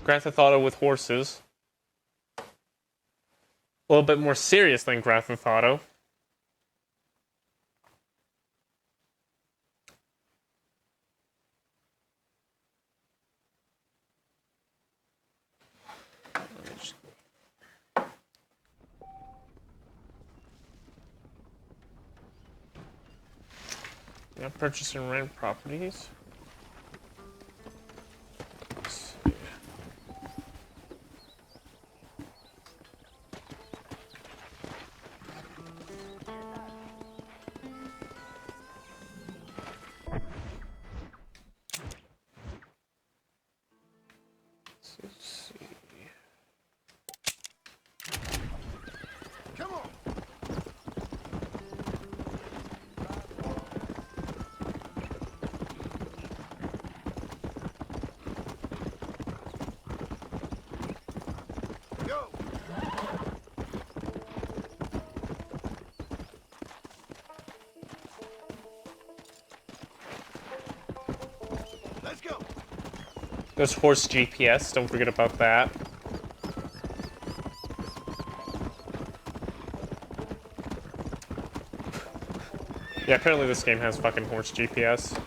Grand Theft Auto with horses. A little bit more serious than Grand Theft Auto. Yeah, purchase and rent properties. Let's see. Come on. Go. Let's go. There's horse GPS, don't forget about that. Yeah, apparently this game has fucking horse GPS.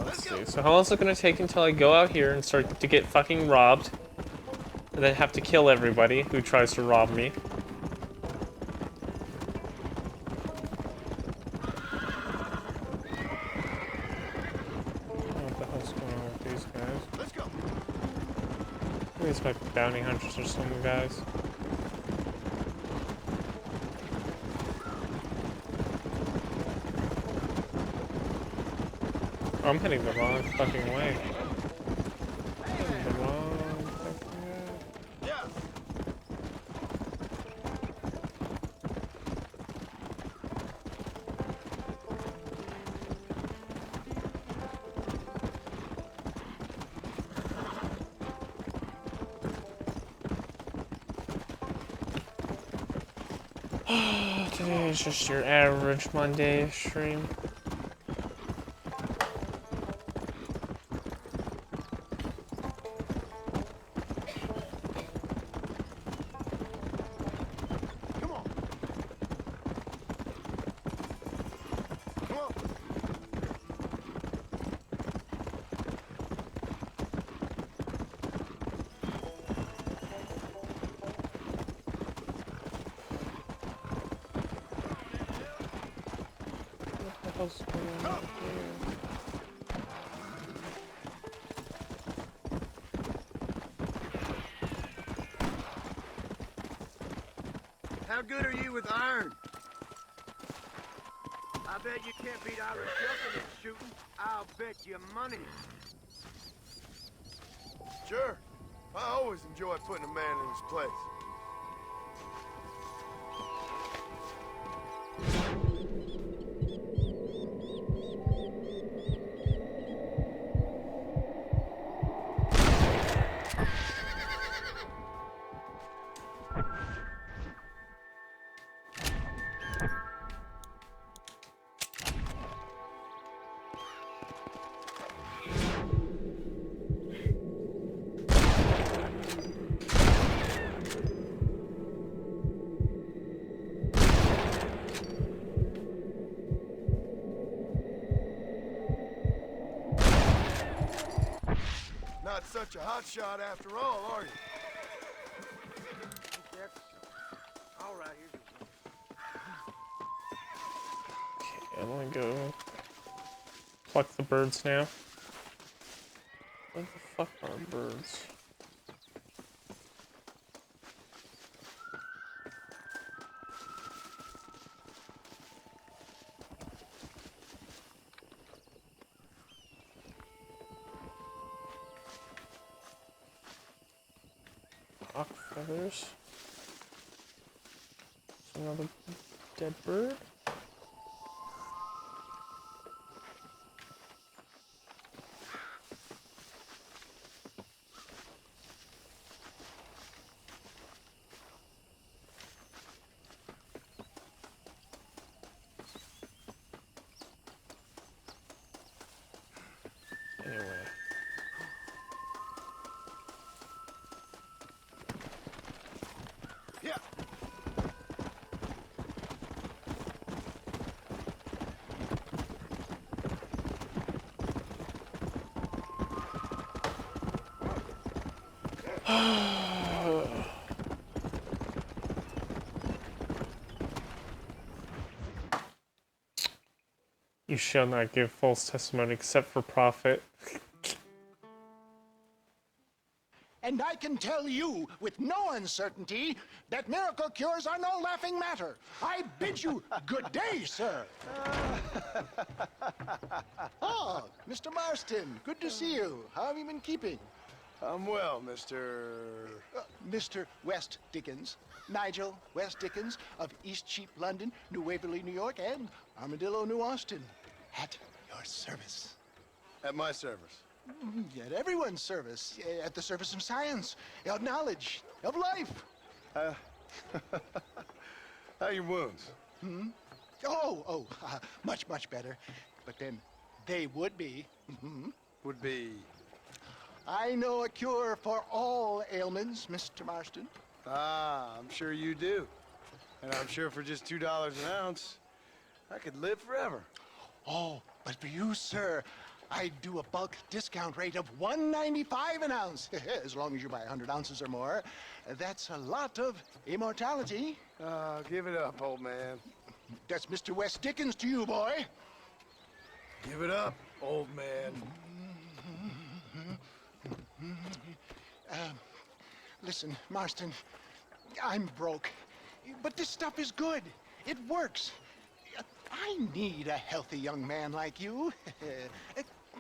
Let's see. So how long is it gonna take until I go out here and start to get fucking robbed? And then have to kill everybody who tries to rob me? What the hell's going on with these guys? Let's go. These might be bounty hunters or some guys. Oh, I'm heading the wrong fucking way. Heading the wrong fucking way. Yeah. Today is just your average Monday stream. Come on. Come on. What the hell's going on here? How good are you with iron? I bet you can't beat Irish jumping and shooting. I'll bet you money. Sure. I always enjoy putting a man in his place. Not such a hot shot after all, are you? All right, here's your Okay, I'm gonna go pluck the birds now. Where the fuck are birds? Hawk feathers. Another dead bird. Anyway. You shall not give false testimony except for profit. And I can tell you with no uncertainty that miracle cures are no laughing matter. I bid you good day, sir. Oh, Mr. Marston, good to see you. How have you been keeping? I'm well, Mr. Mr. West Dickens, Nigel West Dickens of Eastcheap, London, New Waverly, New York, and Armadillo, New Austin. At your service. At my service. At everyone's service. At the service of science, of knowledge, of life. How are your wounds? Much, much better. But then they would be. Would be... I know a cure for all ailments, Mr. Marston. Ah, I'm sure you do. And I'm sure for just $2 an ounce, I could live forever. Oh, but for you, sir, I do a bulk discount rate of $1.95 an ounce. As long as you buy 100 ounces or more. That's a lot of immortality. Give it up, old man. That's Mr. West Dickens to you, boy. Give it up, old man. Listen, Marston, I'm broke. But this stuff is good. It works. I need a healthy young man like you.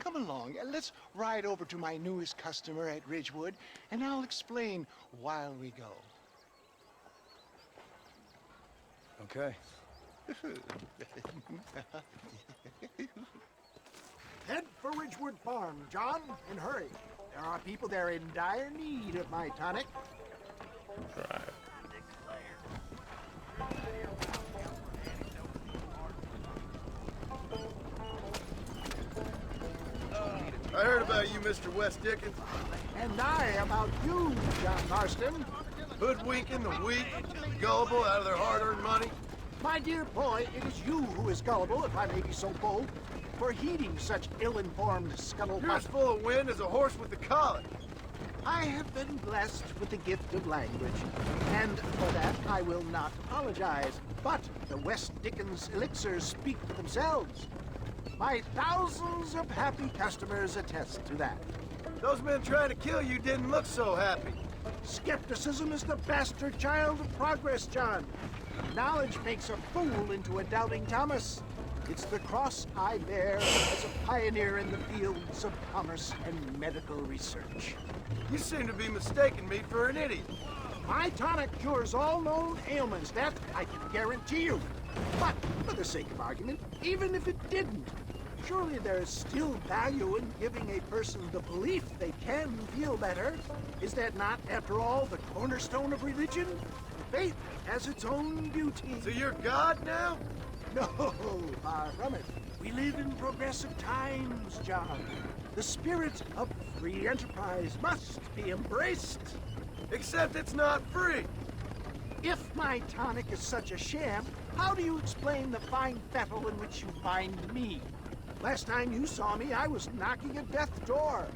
Come along, let's ride over to my newest customer at Ridgewood, and I'll explain while we go. Okay. Head for Ridgewood Farm, John, and hurry. There are people there in dire need of my tonic. Right. I heard about you, Mr. West Dickens. And I about you, John Marston. Hoodwinking the weak, the gullible out of their hard-earned money. My dear boy, it is you who is gullible, if I may be so bold, for heeding such ill-informed You're scuttlebutt. as full of wind as a horse with the colic. I have been blessed with the gift of language, and for that I will not apologize. But the West Dickens elixirs speak for themselves. My thousands of happy customers attest to that. Those men trying to kill you didn't look so happy. Skepticism is the bastard child of progress, John. Knowledge makes a fool into a doubting Thomas. It's the cross I bear as a pioneer in the fields of commerce and medical research. You seem to be mistaking me for an idiot. My tonic cures all known ailments, that I can guarantee you. But, for the sake of argument, even if it didn't, surely there is still value in giving a person the belief they can feel better. Is that not, after all, the cornerstone of religion? Faith has its own beauty. So you're God now? No, far from it. We live in progressive times, John. The spirit of free enterprise must be embraced. Except it's not free. If my tonic is such a sham, how do you explain the fine fettle in which you find me? Last time you saw me, I was knocking at death's door.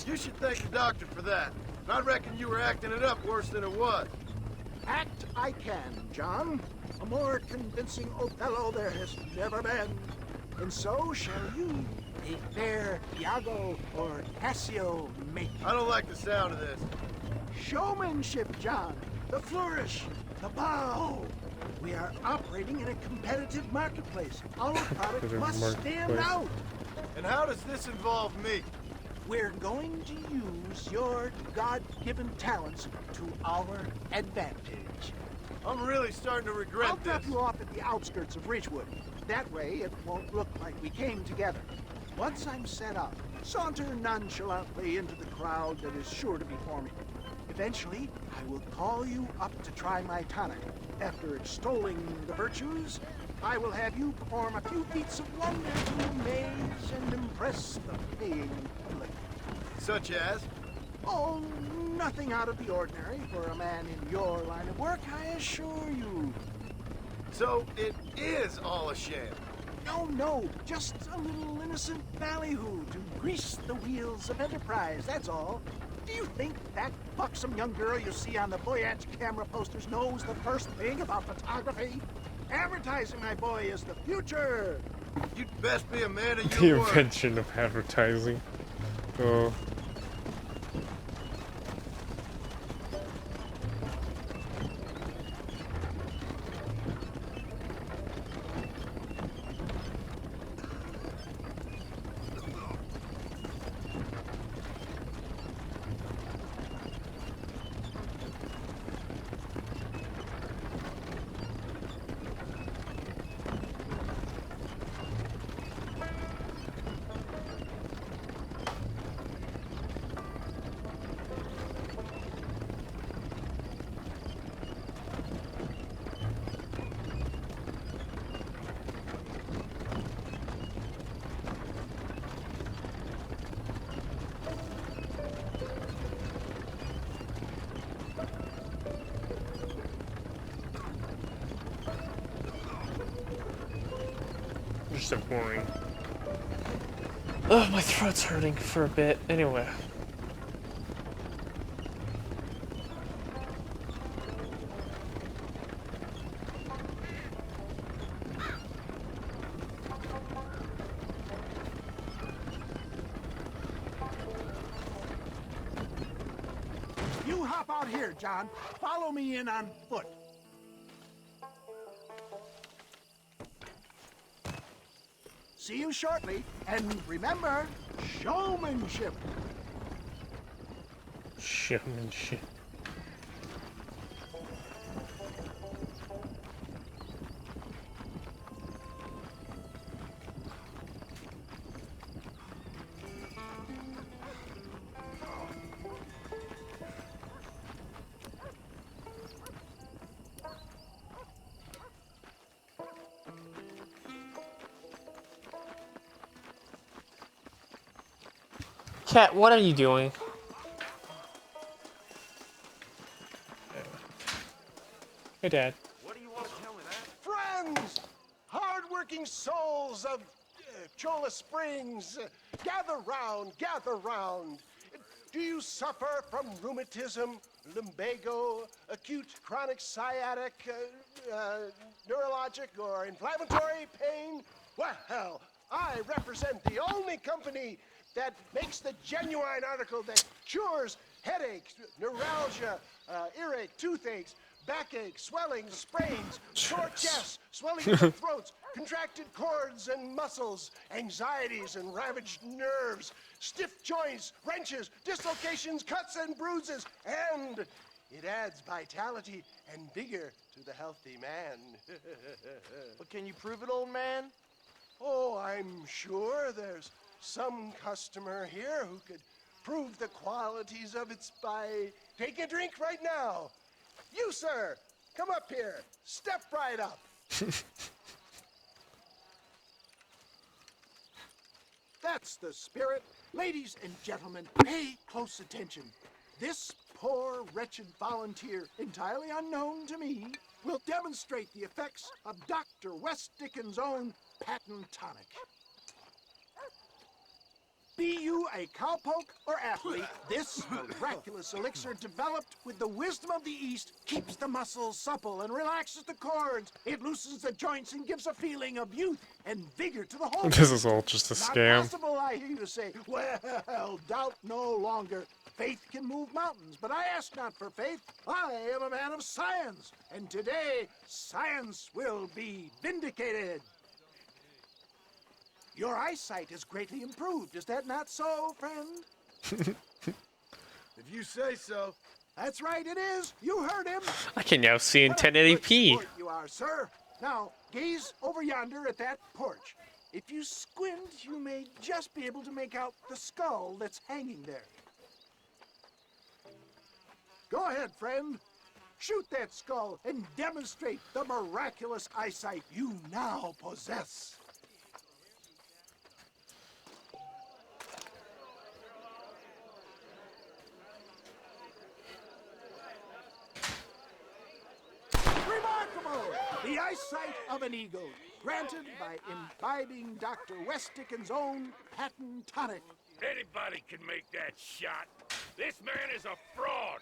You should thank the doctor for that. I reckon you were acting it up worse than it was. Act I can, John. A more convincing Othello there has never been. And so shall you, a fair Iago or Cassio make. I don't like the sound of this. Showmanship, John. The flourish, the bow. We are operating in a competitive marketplace. Our product Competitive must stand marketplace. out. And how does this involve me? We're going to use your God-given talents to our advantage. I'm really starting to I'll regret drop this. you off at the outskirts of Ridgewood. That way, it won't look like we came together. Once I'm set up, saunter nonchalantly into the crowd that is sure to be forming. Eventually, I will call you up to try my tonic. After extolling the virtues, I will have you perform a few feats of wonder to amaze and impress the paying public. Such as? Oh, nothing out of the ordinary for a man in your line of work, I assure you. So it is all a sham. No, just a little innocent ballyhoo to grease the wheels of enterprise, that's all. Do you think that buxom young girl you see on the Voyage camera posters knows the first thing about photography? Advertising, my boy, is the future. You'd best be a man of The your word. invention of advertising. Oh. Just so boring. Oh, my throat's hurting for a bit. Anyway. You hop out here, John. Follow me in on foot. See you shortly, and remember, showmanship. Showmanship. Cat, what are you doing? Hey, Dad. What do you want to tell me that? Friends, hard-working souls of Cholla Springs, gather round, gather round. Do you suffer from rheumatism, lumbago, acute chronic sciatic, neurologic, or inflammatory pain? Well, I represent the only company that makes the genuine article that cures headaches, neuralgia, earache, toothaches, backache, swelling, sprains, sore chests, swelling of the throats, contracted cords and muscles, anxieties and ravaged nerves, stiff joints, wrenches, dislocations, cuts and bruises, and it adds vitality and vigor to the healthy man. But can you prove it, old man? Oh, I'm sure there's some customer here who could prove the qualities of it by taking a drink right now. You, sir, come up here. Step right up. That's the spirit. Ladies and gentlemen, pay close attention. This poor, wretched volunteer, entirely unknown to me, will demonstrate the effects of Dr. West Dickens' own patent tonic. Be you a cowpoke or athlete, this miraculous elixir developed with the wisdom of the East keeps the muscles supple and relaxes the cords. It loosens the joints and gives a feeling of youth and vigor to the whole. This is all just a Not scam. possible, I hear you say. Well, doubt no longer. Faith can move mountains, but I ask not for faith. I am a man of science, and today science will be vindicated. Your eyesight is greatly improved. Is that not so, friend? If you say so. That's right, it is. You heard him. I can now see in What a good 1080p. sport you are, sir. Now, gaze over yonder at that porch. If you squint, you may just be able to make out the skull that's hanging there. Go ahead, friend. Shoot that skull and demonstrate the miraculous eyesight you now possess. Remarkable! The eyesight of an eagle, granted by imbibing Dr. West Dickens' own patent tonic. Anybody can make that shot. This man is a fraud.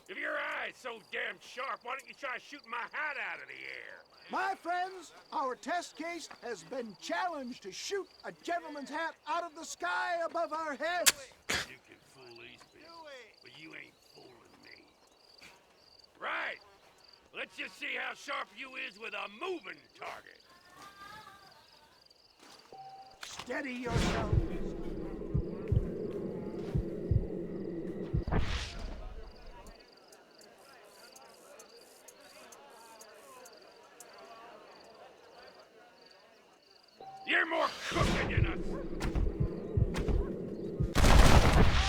If your eye's so damn sharp, why don't you try shooting my hat out of the air? My friends, our test case has been challenged to shoot a gentleman's hat out of the sky above our heads. You can fool these people, but you ain't fooling me. Right. Let's just see how sharp you is with a moving target. Steady yourself. You're more crooked than us.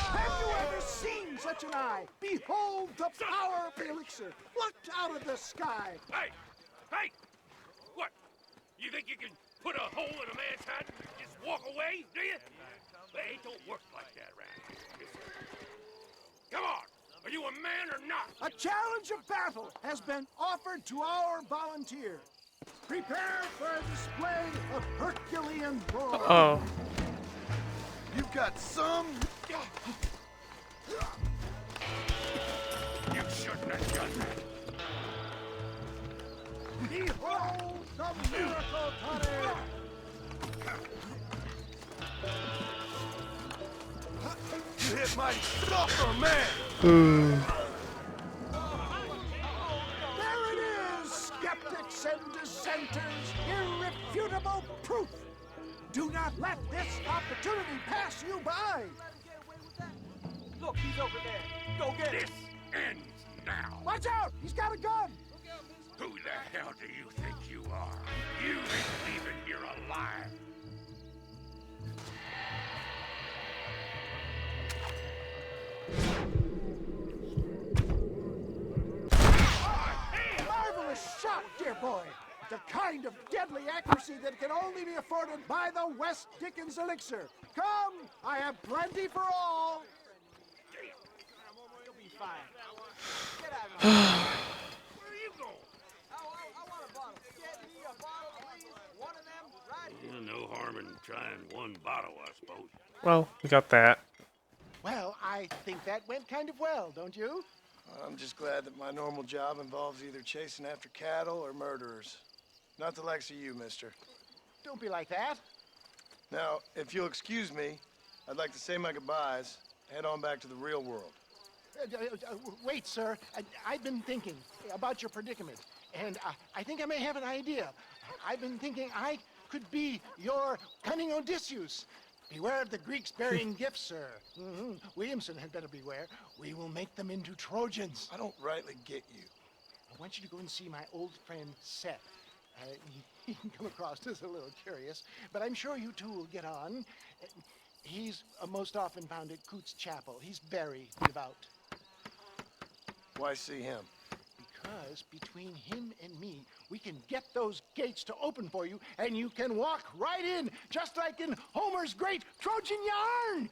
Have you ever seen such an eye? Behold the power of the elixir, plucked out of the sky. Hey! Hey! What? You think you can put a hole in a man's hat and just walk away, do you? Hey, it don't work like that around here. Come on! Are you a man or not? A challenge of battle has been offered to our volunteer. Prepare for a display of Herculean brawn. Oh. You got some? You shouldn't have done that. Behold the miracle cutter! You hit my suffer, man! There it is, skeptics and dissenters, irrefutable proof. Do not let this opportunity pass you by. Look, he's over there. Go get him. This ends now. Watch out, he's got a gun. Who the hell do you think you are? You ain't leaving here alive. Marvelous shot, dear boy. The kind of deadly accuracy that can only be afforded by the West Dickens elixir. Come, I have plenty for all. You'll be fine. Get out of here. Where are you going? I want a bottle. Get me a bottle, please. One of them, right here. No harm in trying one bottle, I suppose. Well, we got that. Well, I think that went kind of well, don't you? I'm just glad that my normal job involves either chasing after cattle or murderers. Not the likes of you, mister. Don't be like that. Now, if you'll excuse me, I'd like to say my goodbyes, head on back to the real world. Wait, sir. I've been thinking about your predicament, and I think I may have an idea. I've been thinking I could be your cunning Odysseus. Beware of the Greeks burying gifts, sir. Williamson had better beware. We will make them into Trojans. I don't rightly get you. I want you to go and see my old friend Seth. He can come across as a little curious, but I'm sure you two will get on. He's most often found at Coots Chapel. He's very devout. Why see him? Because between him and me, we can get those gates to open for you, and you can walk right in, just like in Homer's great Trojan yarn.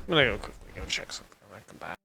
I'm gonna go quickly go check something and I come back.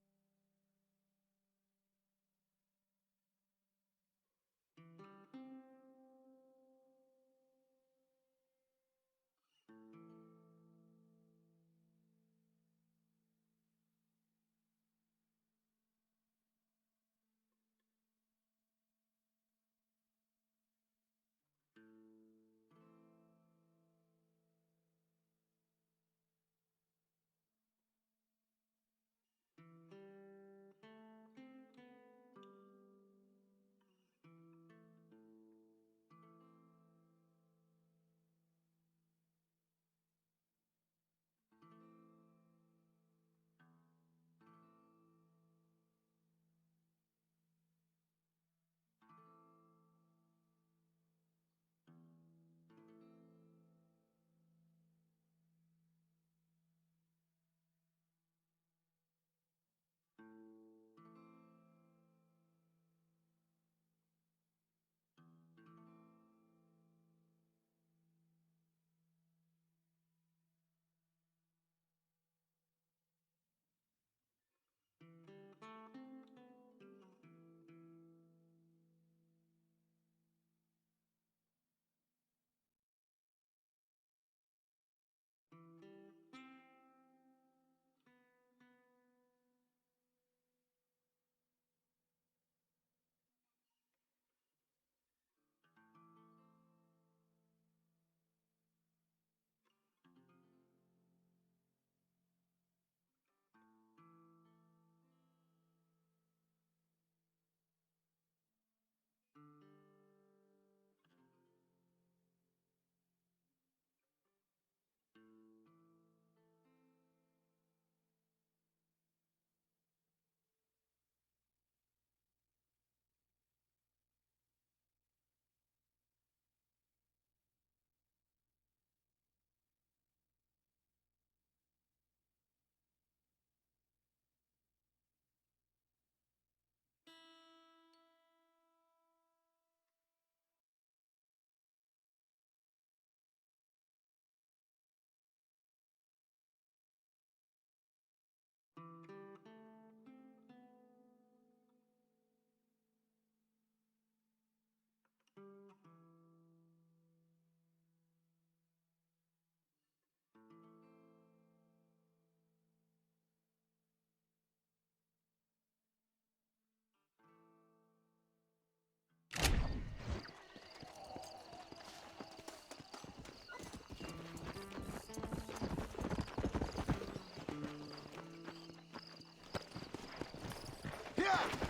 up!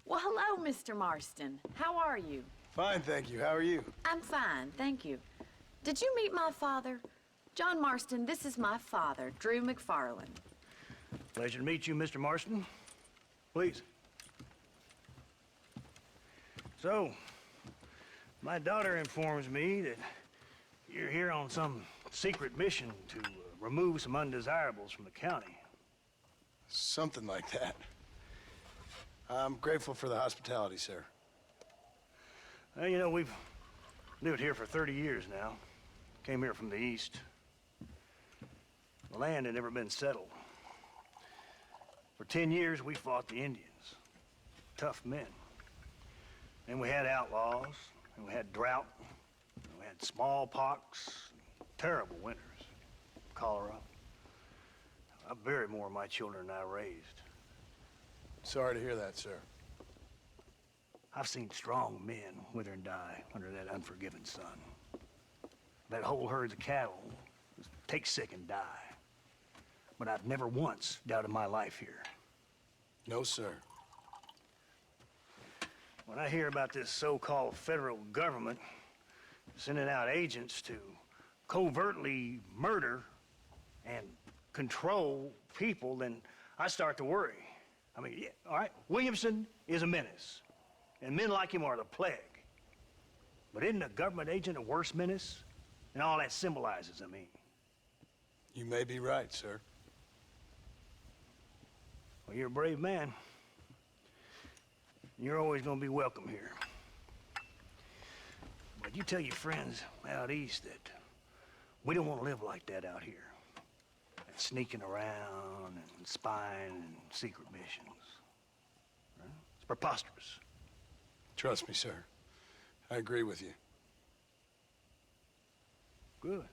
Well, hello, Mr. Marston. How are you? Fine, thank you. How are you? I'm fine, thank you. Did you meet my father? John Marston, this is my father, Drew McFarland. Pleasure to meet you, Mr. Marston. Please. So, my daughter informs me that you're here on some secret mission to remove some undesirables from the county. Something like that. I'm grateful for the hospitality, sir. Well, you know, we've lived here for 30 years now. Came here from the east. The land had never been settled. For 10 years, we fought the Indians. Tough men. Then we had outlaws, and we had drought, and we had smallpox, terrible winters, cholera. I buried more of my children than I raised. Sorry to hear that, sir. I've seen strong men wither and die under that unforgiving sun. That whole herds of cattle just take sick and die. But I've never once doubted my life here. No, sir. When I hear about this so-called federal government sending out agents to covertly murder and control people, then I start to worry. I mean, yeah, all right, Williamson is a menace, and men like him are the plague. But isn't a government agent a worse menace? And all that symbolizes, I mean. You may be right, sir. Well, you're a brave man. You're always gonna be welcome here. But you tell your friends out east that we don't want to live like that out here. That sneaking around and spying and secret missions. Right? It's preposterous. Trust me, sir. I agree with you. Good.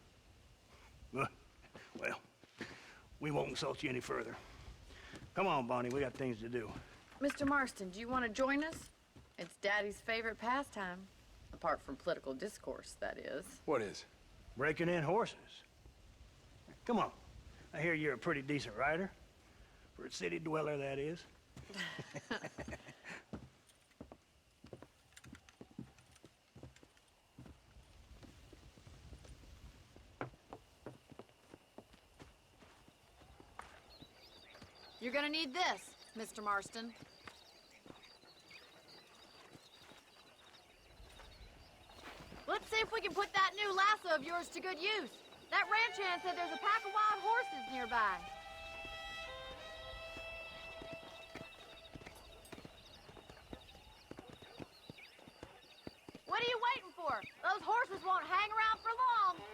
Good. Well, we won't insult you any further. Come on, Bonnie, we got things to do. Mr. Marston, do you want to join us? It's Daddy's favorite pastime. Apart from political discourse, that is. What is? Breaking in horses. Come on. I hear you're a pretty decent rider. For a city dweller, that is. You're gonna need this, Mr. Marston. Let's see if we can put that new lasso of yours to good use. That ranch hand said there's a pack of wild horses nearby. What are you waiting for? Those horses won't hang around for long.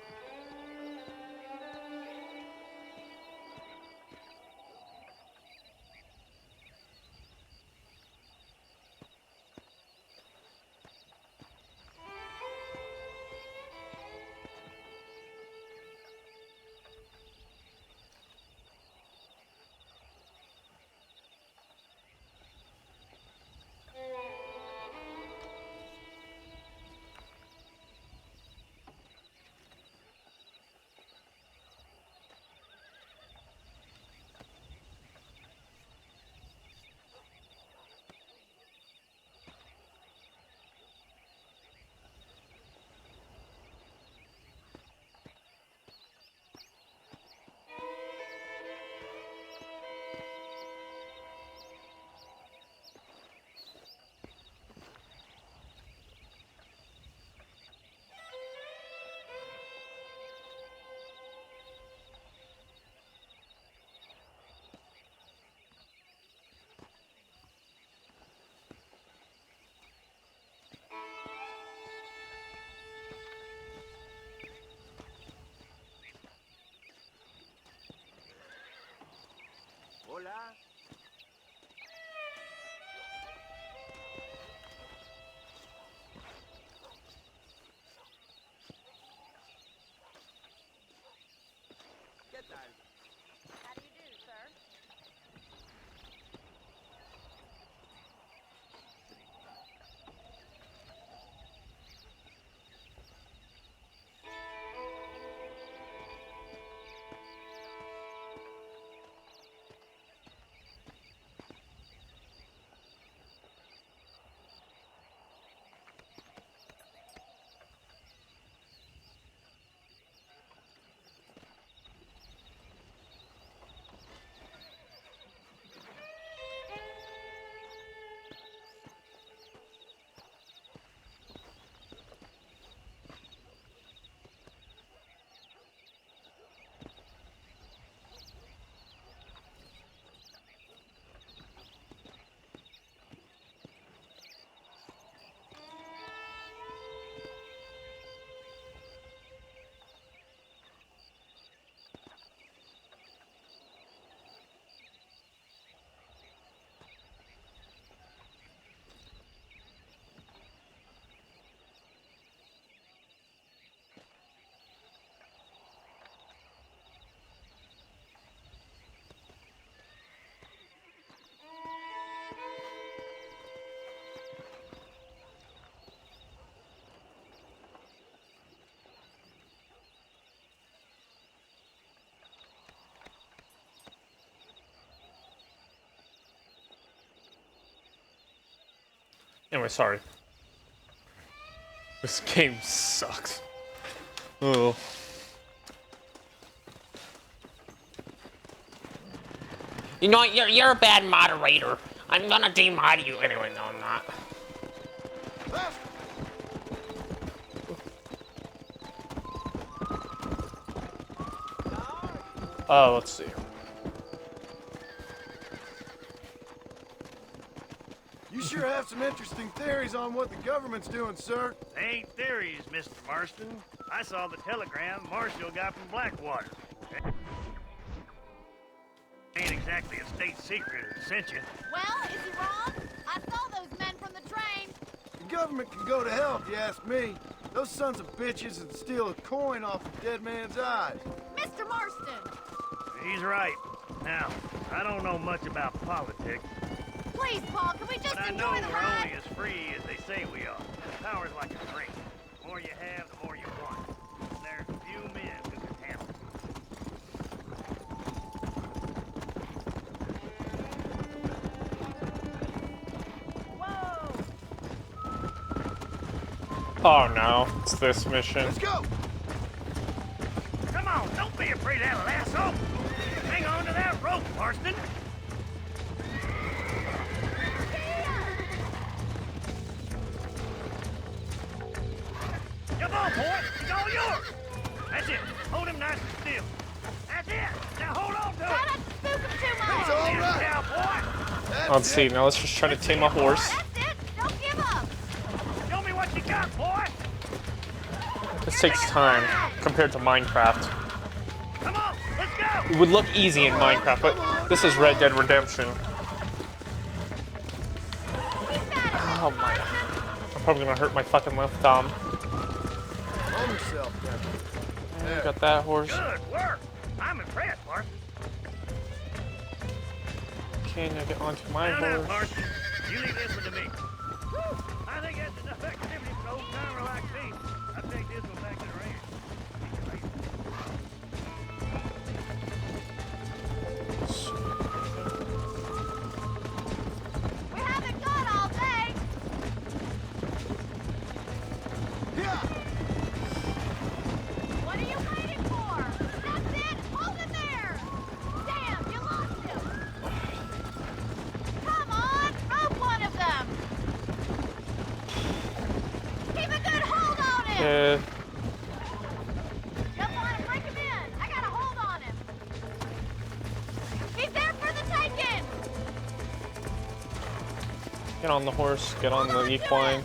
Anyway, sorry. This game sucks. Oh. You know what? You're a bad moderator. I'm gonna demod you. Anyway, no, I'm not. Let's see. You sure have some interesting theories on what the government's doing, sir. They ain't theories, Mr. Marston. I saw the telegram Marshall got from Blackwater. Ain't exactly a state secret who sent you. Well, is he wrong? I saw those men from the train. The government can go to hell if you ask me. Those sons of bitches would steal a coin off a dead man's eyes. Mr. Marston! He's right. Now, I don't know much about politics, Please, Paul, can we just but I know enjoy the we're ride? only as free as they say we are. Power's like a drink. The more you have, the more you want. And there's few men who can handle it. Oh no, it's this mission. Let's go! Come on, don't be afraid of that lasso. Hang on to that rope, Marston. Come on, boy. It's all yours. That's it. Hold him nice and still. That's it. Now hold on to Try it. not to spook him too much! It's all right. Now, boy. That's Let's see, it. now let's just try to tame a horse. That's it! Don't give up! Show me what you got, boy. This takes time compared to Minecraft. Come on, let's go. It would look easy in Minecraft, but this is Red Dead Redemption. He's mad at Oh Mr. my. Marston! I'm probably gonna hurt my fucking left thumb. Calm yourself, Captain. Got that horse. Good work. I'm impressed, Marston. Okay, now get onto my Now, now, horse. Marston, you leave this one to me. I think that's enough activity for an old-timer like me. I take this one back to the ranch. We haven't got all day! Yeah! What are you waiting for? That's it! Hold it there! Damn, you lost him! Come on! Rope one of them! Keep a good hold on him! Jump on him, break him in! I got a hold on him! He's there for the taking! Get on the horse, get on the equine.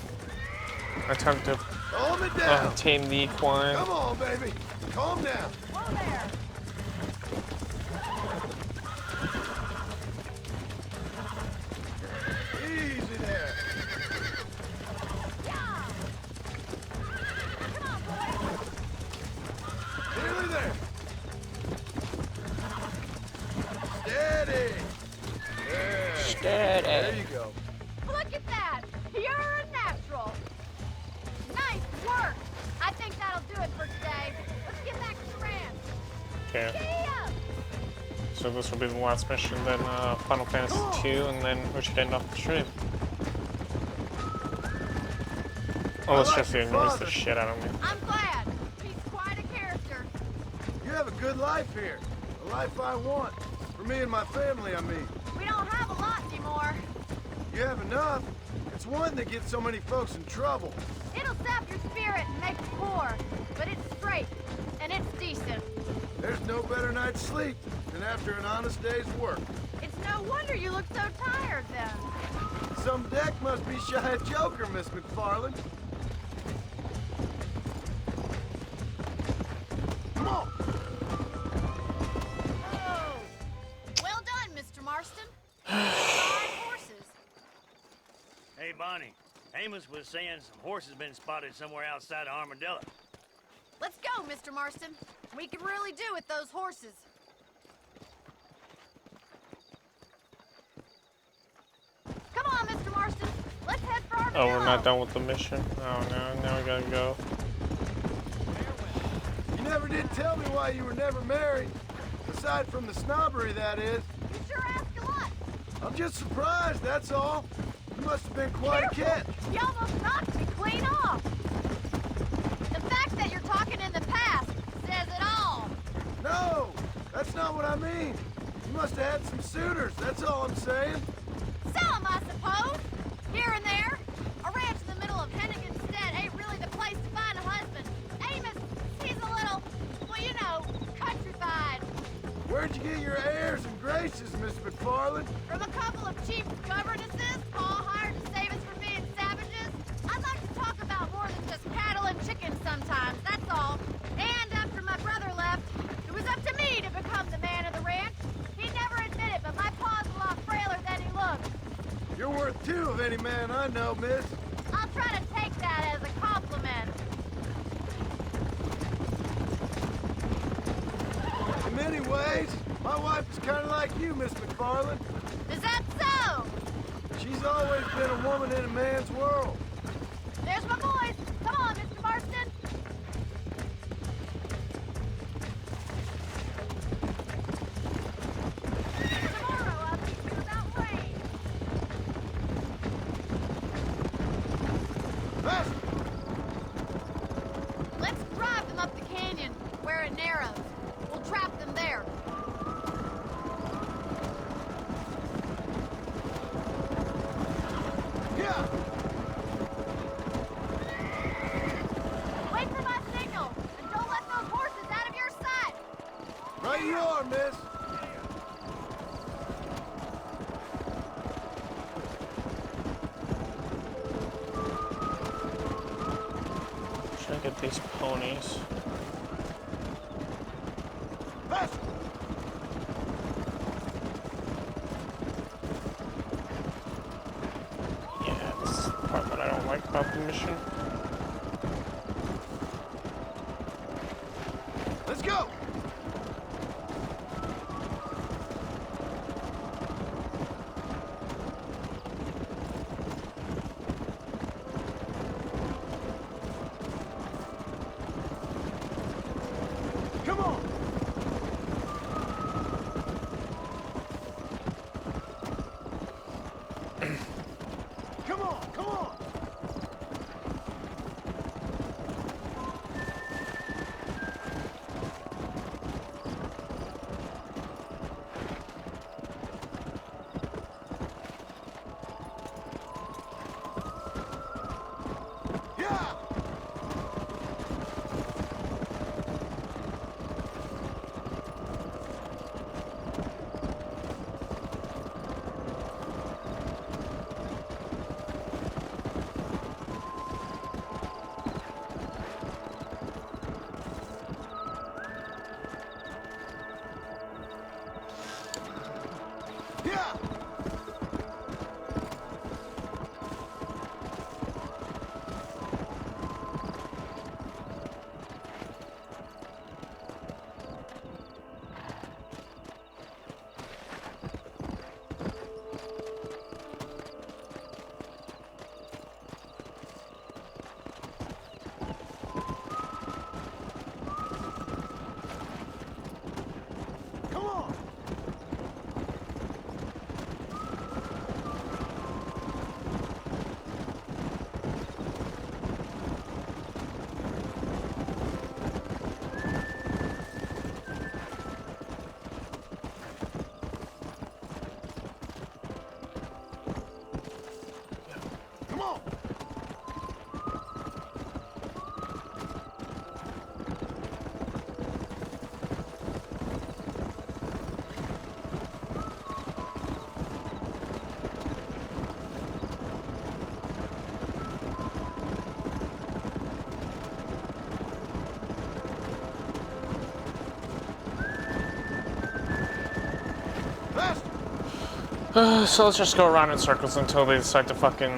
Attempt to Calm it down. tame the equine. Come on, baby. Calm down. Whoa there! Easy there. Yeah! Come on, boy! Nearly there. Steady. There. There you go. Look at that! You're a natural! Nice work! I think that'll do it for today. Let's get back to the ranch. Okay, Giddy up! so this will be the last mission, then Final Fantasy II, and then we should end off the stream. Oh, this Jesse annoys the shit out of me. I'm glad. He's quite a character. You have a good life here. A life I want. For me and my family, I mean. We don't have a lot anymore. You have enough. It's one that gets so many folks in trouble. It'll sap your spirit and make you poor, but it's straight, and it's decent. There's no better night's sleep than after an honest day's work. It's no wonder you look so tired then. Some deck must be shy of Joker, Miss McFarland. Come on. Oh. Well done, Mr. Marston. Fine horses. Hey, Bonnie. Amos was saying some horses been spotted somewhere outside of Armadillo. Let's go, Mr. Marston. We could really do with those horses. Come on, Mr. Marston. Let's head for Armadillo. Oh, we're not done with the mission? Oh no, now we gotta go. You never did tell me why you were never married. Aside from the snobbery, that is. You sure ask a lot. I'm just surprised, that's all. must have been quite a catch. You almost knocked me clean off. The fact that you're talking in the past says it all. No, that's not what I mean. You must have had some suitors, that's all I'm saying. Some, I suppose. Here and there. A ranch in the middle of Hennigan's Stead ain't really the place to find a husband. Amos, he's a little, well, you know, countrified. Where'd you get your airs and graces, Miss McFarland? From a couple of cheap governesses Paul hired to save us from being savages. I'd like to talk about more than just cattle and chickens sometimes, that's all. And after my brother left, it was up to me to become the man of the ranch. He never admitted, but my paw's a lot frailer than he looks. You're worth two of any man I know, miss. I'll try to take that as a compliment. In many ways, my wife is kind of like you, Miss McFarland. Is that so? She's always been a woman in a man's world. There's my boys. Come on, Mr. Marston. Tomorrow I'll teach you about rain. Faster! Let's drive them up the canyon, where it narrows. We'll trap them there. Yeah! Wait for my signal, and don't let those horses out of your sight. Right you are, miss. Should I get these ponies? Faster! Yeah, this is the part that I don't like about the mission. Let's go! Come on! Come on, come on! Yeah! Yeah! Come on! Come on! Faster! So let's just go around in circles until they decide to fucking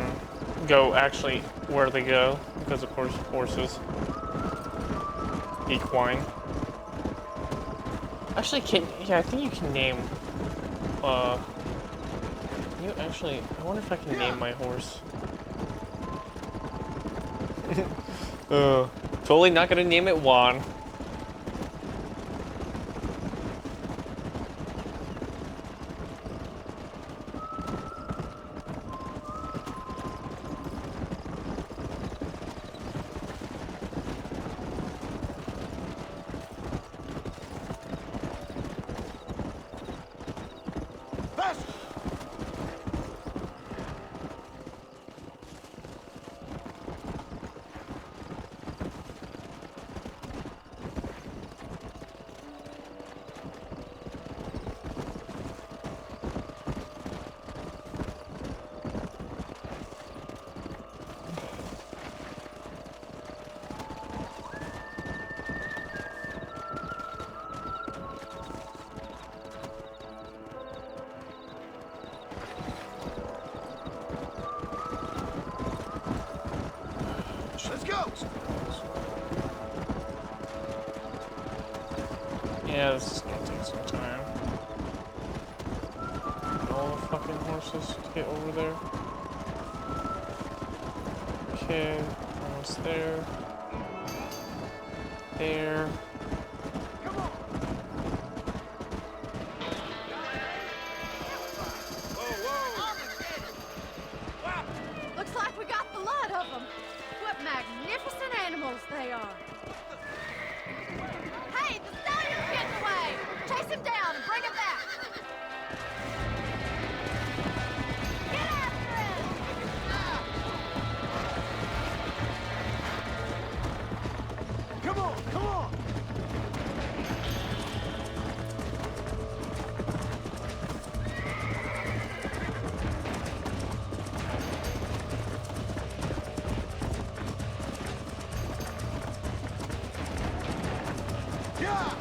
go actually where they go. Because of course, horses. Equine. Actually, I think you can name, you actually, I wonder if I can name my horse. Totally not gonna name it Juan. Yeah, this is gonna take some time. All the fucking horses to get over there. Okay, almost there. There. Looks like we got the lot of them. What magnificent animals they are. Hey, the stallion's getting away. Chase him down and bring him back. Get after him. Come on, come on! Yeah!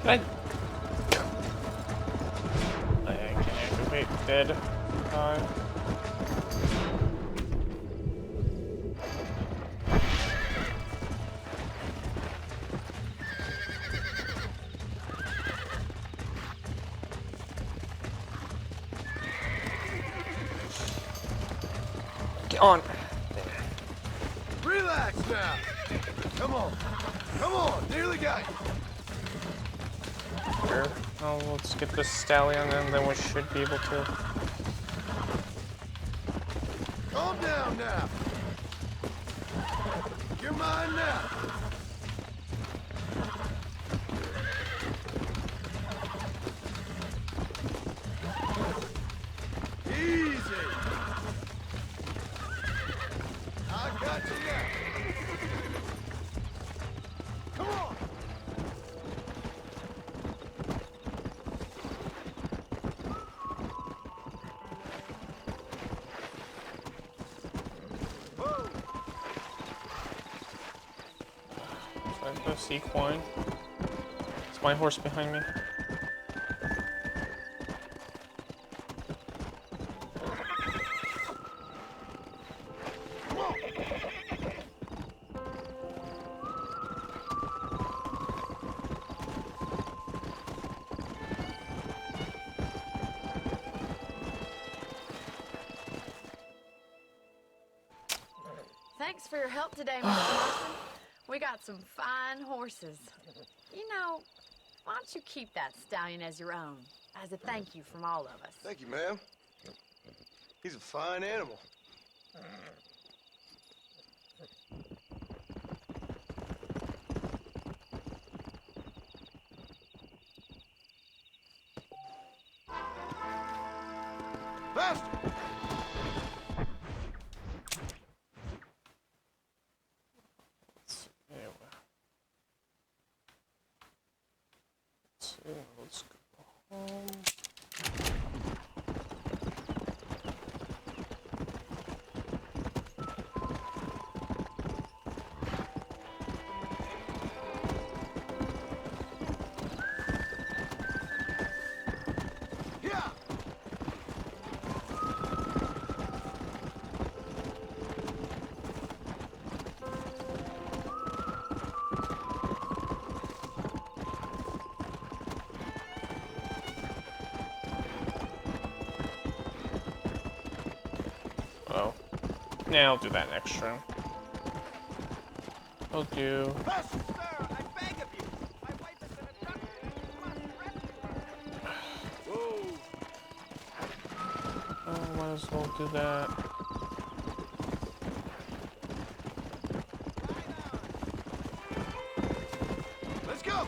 Can I can activate dead. Get on. Relax now! Come on! Come on! Nearly got you! Here. Oh, let's get this stallion and then we should be able to. Calm down now! You're mine now! Easy! I got you now! Come on! This equine. It's my horse behind me. Thanks for your help today, Mr. Marston. We got some fine horses. You know, why don't you keep that stallion as your own, as a thank you from all of us? Thank you, ma'am. He's a fine animal. Faster! Let's go home. Yeah! Oh. Yeah, I'll do that next round. I'll do. Faster! Sir, I beg of you. My wife is in a truck. You must rescue her. Whoa! Oh, might as well do that. Let's go!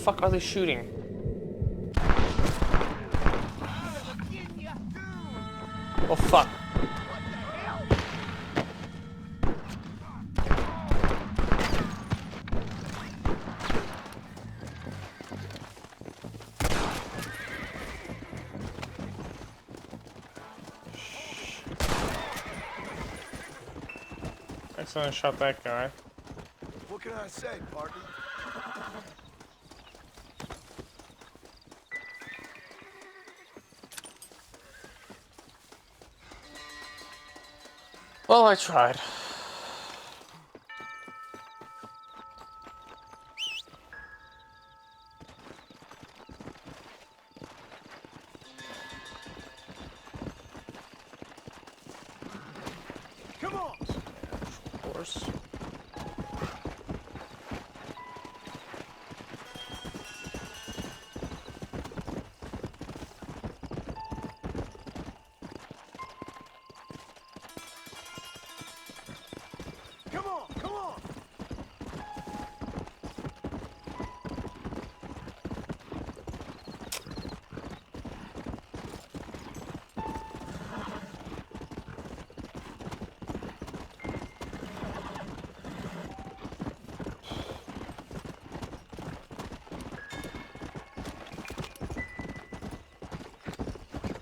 fuck are they shooting? Oh fuck. Accidentally shot that guy. What can I say, partner? Well, I tried. Come on! Of course. Come on! Come on!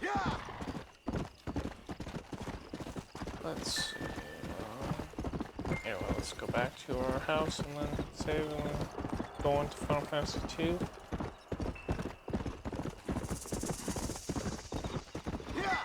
Yeah! Let's see. Anyway, let's go back to our house and then save and then go into Final Fantasy 2. Yeah!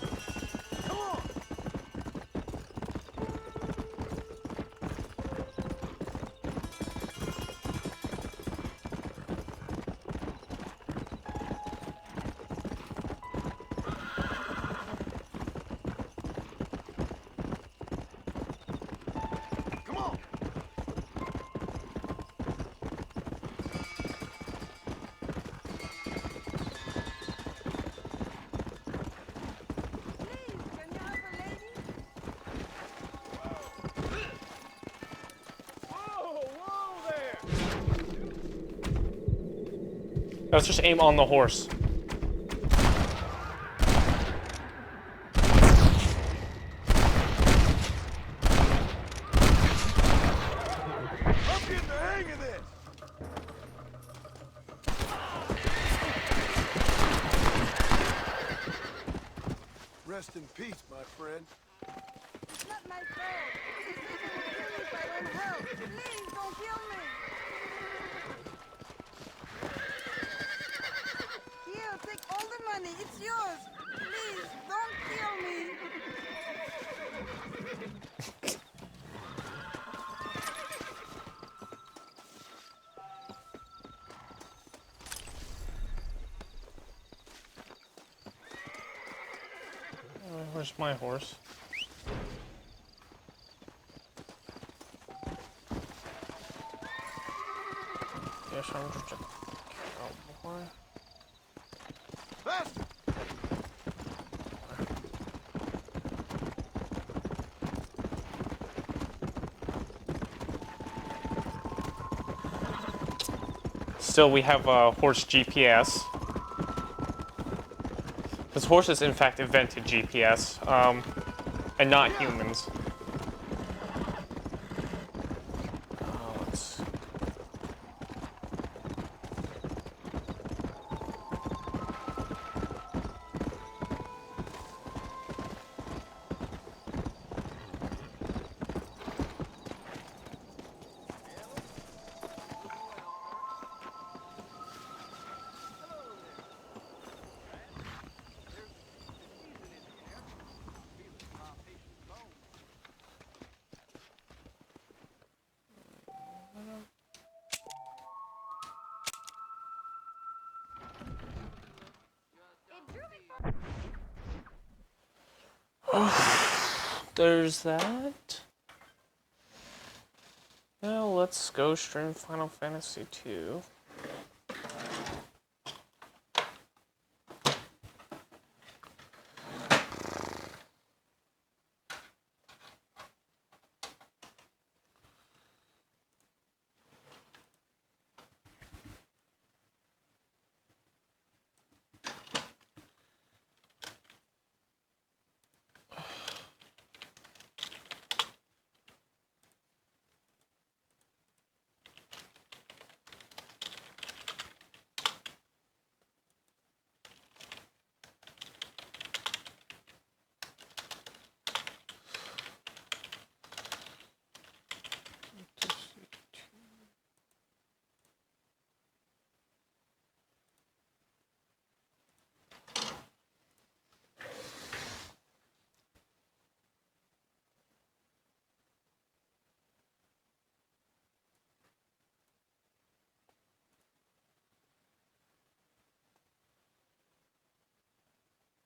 Come on! Come on! Let's just aim on the horse. I'm getting the hang of this! Rest in peace, my friend. It's not my fault. Please, I don't help. Please, don't kill me. Here, take all the money. It's yours. Please, don't kill me. Where's my horse? Yes, I'm just a cowboy. Faster! Still, we have horse GPS. This horse is in fact invented GPS, and not humans. Let's... There's that. let's go stream Final Fantasy 2.